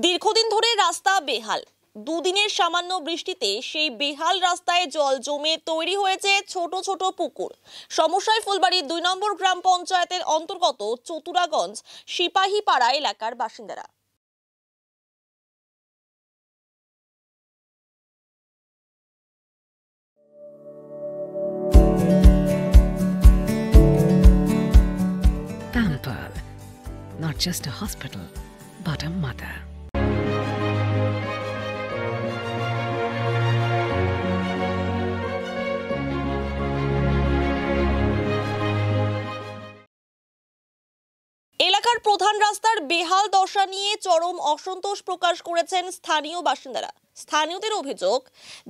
দীর্ঘদিন ধরে রাস্তা বেহাল। দুদিনের সামান্য বৃষ্টিতে সেই বেহাল রাস্তায় জল জমে তৈরি হয়েছে ছোট ছোট পুকুর। সমস্যায় ফুলবাড়ি ২ নম্বর গ্রাম পঞ্চায়েতের অন্তর্গত চতুরাগঞ্জ সিপাহীপাড়া এলাকার বাসিন্দারা। Pampered, not just a hospital, but a mother. এলাকার প্রধান রাস্তার বেহাল দশা নিয়ে চরম অসন্তোষ প্রকাশ করেছেন স্থানীয় বাসিন্দারা। স্থানীয়দের অভিযোগ,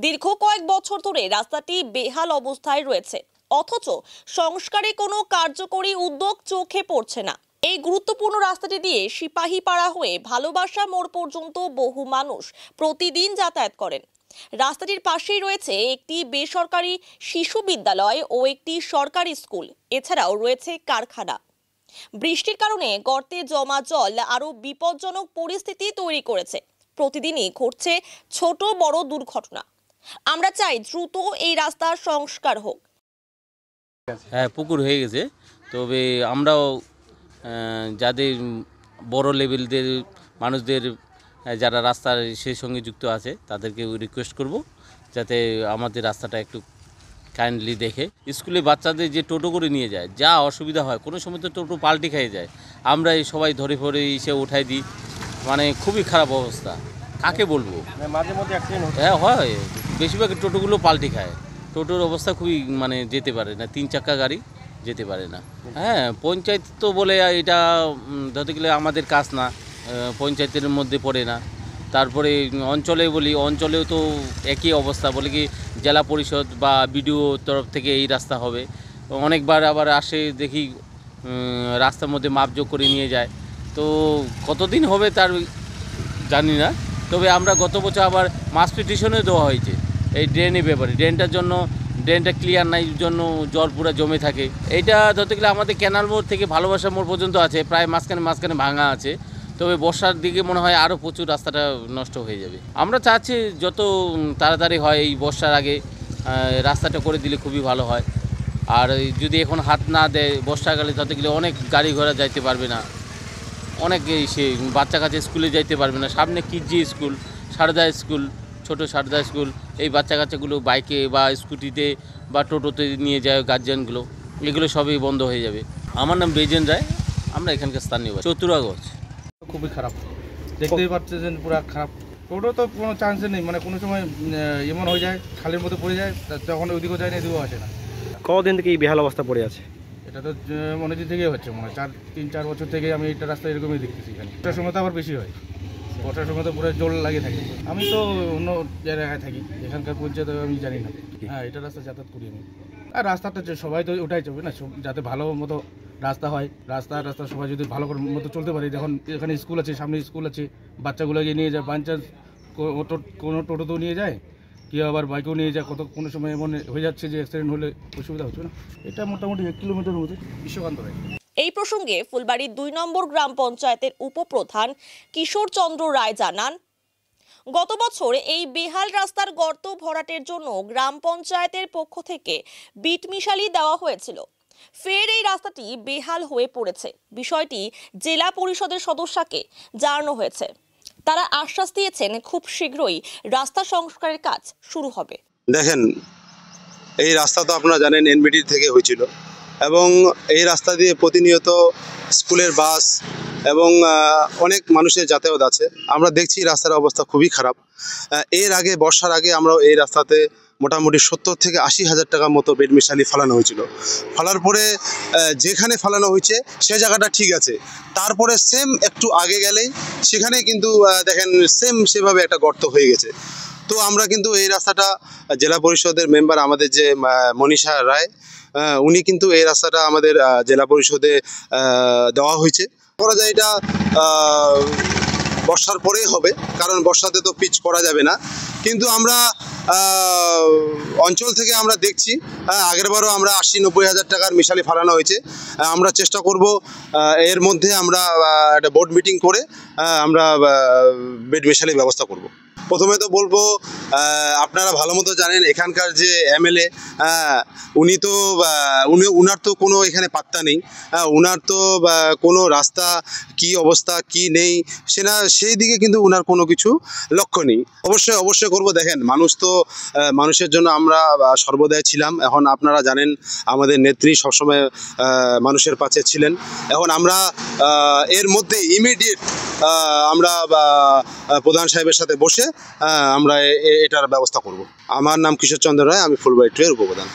দীর্ঘ কয়েক বছর ধরে রাস্তাটি বেহাল অবস্থায় রয়েছে, অথচ সংস্কারে কোনো কার্যকরী উদ্যোগ চোখে পড়ছে না। এই গুরুত্বপূর্ণ রাস্তাটি দিয়ে সিপাহীপাড়া হয়ে ভালোবাসা মোড় পর্যন্ত বহু মানুষ প্রতিদিন যাতায়াত করেন। রাস্তাটির পাশেই রয়েছে একটি বেসরকারি শিশু বিদ্যালয় ও একটি সরকারি স্কুল, এছাড়াও রয়েছে কারখানা। বৃষ্টির কারণে গর্তে জমা জল আরো বিপজ্জনক পরিস্থিতি তৈরি করেছে। প্রতিদিনই ঘটছে ছোট বড় দুর্ঘটনা। আমরা চাই দ্রুত এই রাস্তার সংস্কার হোক। হ্যাঁ, পুকুর হয়ে গেছে, তবে আমরাও যাদের বড় লেভেলদের মানুষদের যারা রাস্তার সেই সঙ্গে যুক্ত আছে তাদেরকে রিকোয়েস্ট করব যাতে আমাদের রাস্তাটা একটু কাইন্ডলি দেখে। স্কুলে বাচ্চাদের যে টোটো করে নিয়ে যায়, যা অসুবিধা হয়, কোনো সময় তো টোটো পাল্টি খেয়ে যায়, আমরা এই সবাই ধরে ফরে এসে উঠাই দিই, মানে খুবই খারাপ অবস্থা। কাকে বলবো, মাঝে মধ্যে অ্যাক্সিডেন্ট হ্যাঁ হয়, বেশিরভাগ টোটোগুলো পাল্টি খায়। টোটোর অবস্থা খুবই, মানে যেতে পারে না, 3 চাকা গাড়ি যেতে পারে না। হ্যাঁ, পঞ্চায়েত তো বলে এটা ধরতে গেলে আমাদের কাজ না, পঞ্চায়েতের মধ্যে পড়ে না। তারপরে অঞ্চলে বলি, অঞ্চলেও তো একই অবস্থা, বলে কি জেলা পরিষদ বা বিডিও তরফ থেকে এই রাস্তা হবে। অনেকবার আবার আসে, দেখি রাস্তার মধ্যে মাপযোগ করে নিয়ে যায়, তো কতদিন হবে তার জানি না। তবে আমরা গত বছর আবার মাস পিটিশনে দেওয়া হয়েছে এই ড্রেনের ব্যাপারে। ড্রেনটা ক্লিয়ার নাই জন্য জল পুরো জমে থাকে। এইটা ধরতে গেলে আমাদের ক্যানাল মোড় থেকে ভালোবাসা মোড় পর্যন্ত আছে, প্রায় মাঝখানে ভাঙা আছে। তবে বর্ষার দিকে মনে হয় আরও প্রচুর রাস্তাটা নষ্ট হয়ে যাবে। আমরা চাচ্ছি যত তাড়াতাড়ি হয় এই বর্ষার আগে রাস্তাটা করে দিলে খুবই ভালো হয়। আর যদি এখন হাত না দেয় বর্ষাকালে, ধরতে গেলে অনেক গাড়ি ঘোড়া যাইতে পারবে না, অনেক সে বাচ্চা কাছে স্কুলে যাইতে পারবে না। সামনে কিজি স্কুল, সারদা স্কুল, ছোট সারদা স্কুল, এই বাচ্চা কাচ্চাগুলো বাইকে বা স্কুটিতে বা টোটোতে নিয়ে যায় গার্জিয়ানগুলো, এগুলো সবই বন্ধ হয়ে যাবে। আমার নাম বেজেন রায়, আমরা এখানকার স্থানীয় চতুরাগঞ্জ। খুবই খারাপ, দেখতেই পাচ্ছেন পুরো খারাপ। টোটো তো কোনো চান্সই নেই, মানে কোনো সময় এমন হয়ে যায় খালের মধ্যে পড়ে যায়, তখন ওইদিকেও যায় না, এদিকেও আসে না। কতদিন থেকে এই বেহাল অবস্থা পড়ে আছে? এটা তো অনেকদিন থেকেই হচ্ছে, মানে 3-4 বছর থেকে আমি এটা রাস্তা এরকমই দেখতেছি। এখানে বর্ষার সময় তো আবার বেশি হয়, বর্ষার সময় তো পুরো জল লাগে থাকে। আমি তো অন্য জায়গায় থাকি, এখানকার পঞ্চায়েত আমি জানি না। হ্যাঁ, এটা রাস্তা যাতায়াত করি আমি। আর রাস্তাটা সবাই তো ওটাই চলবে না, যাতে ভালো মতো রাস্তা হয়। রাস্তা সবাই যদি ভালো করে মতো চলতে পারে। যখন এখানে স্কুল আছে, সামনে স্কুল আছে, বাচ্চাগুলোকে নিয়ে যায়, বাঞ্চান্স কোনো টোটোতেও নিয়ে যায়, কেউ আবার বাইকেও নিয়ে যায়। কোনো সময় এমন হয়ে যাচ্ছে যে অ্যাক্সিডেন্ট হলে অসুবিধা হচ্ছে না। এটা মোটামুটি 1 কিলোমিটারের মধ্যে বিশ্বকান্ত রায়। এই প্রসঙ্গে ফুলবাড়ি 2 নম্বর গ্রাম পঞ্চায়েতের উপপ্রধান কিশোর চন্দ্র রায় জানান, গত বছর এই বেহাল রাস্তার গর্ত ভরাটের জন্য গ্রাম পঞ্চায়েতের পক্ষ থেকে বিট মিশালি দেওয়া হয়েছিল। ফের এই রাস্তাটি বেহাল হয়ে পড়েছে। বিষয়টি জেলা পরিষদের সদস্যকে জানানো হয়েছে। তারা আশ্বাস দিয়েছেন খুব শীঘ্রই রাস্তা সংস্কারের কাজ শুরু হবে। দেখেন, এই রাস্তা তো আপনারা জানেন এনবিডি থেকে হয়েছিল, এবং এই রাস্তা দিয়ে প্রতিনিয়ত স্কুলের বাস এবং অনেক মানুষের যাতায়াত আছে। আমরা দেখছি রাস্তার অবস্থা খুবই খারাপ। এর আগে বর্ষার আগে আমরা এই রাস্তাতে মোটামুটি 70 থেকে 80 হাজার টাকার মতো বেড মিশালি ফেলানো হয়েছিল। ফেলার পরে যেখানে ফেলানো হয়েছে সে জায়গাটা ঠিক আছে, তারপরে সেম একটু আগে গেলেই সেখানে কিন্তু দেখেন সেভাবে একটা গর্ত হয়ে গেছে। তো আমরা কিন্তু এই রাস্তাটা জেলা পরিষদের মেম্বার আমাদের যে মনীষা রায়, উনি কিন্তু এই রাস্তাটা আমাদের জেলা পরিষদে দেওয়া হয়েছে। করা যায় এটা বর্ষার পরেই হবে, কারণ বর্ষাতে তো পিচ করা যাবে না। কিন্তু আমরা অঞ্চল থেকে আমরা দেখছি, আগেরবারও আমরা 80-90 হাজার টাকার মিশালি ফালানো হয়েছে। আমরা চেষ্টা করব এর মধ্যে আমরা একটা বোর্ড মিটিং করে আমরা বেড মিশালি ব্যবস্থা করব। প্রথমে তো বলবো, আপনারা ভালো মতো জানেন এখানকার যে এমএলএ, উনার তো কোনো এখানে পাত্তা নেই। উনার তো কোনো রাস্তা কি অবস্থা কি নেই সেই দিকে কিন্তু উনার কোনো কিছু লক্ষ্য নেই। অবশ্যই করব। দেখেন, মানুষের জন্য আমরা সর্বদাই ছিলাম। এখন আপনারা জানেন আমাদের নেত্রী সবসময় মানুষের পাশে ছিলেন। এখন আমরা এর মধ্যে ইমিডিয়েট আমরা প্রধান সাহেবের সাথে বসে আমরা এটার ব্যবস্থা করব। আমার নাম কিশোর চন্দ্র রায়, আমি ফুলবাড়ি 2 এর উপপ্রধান।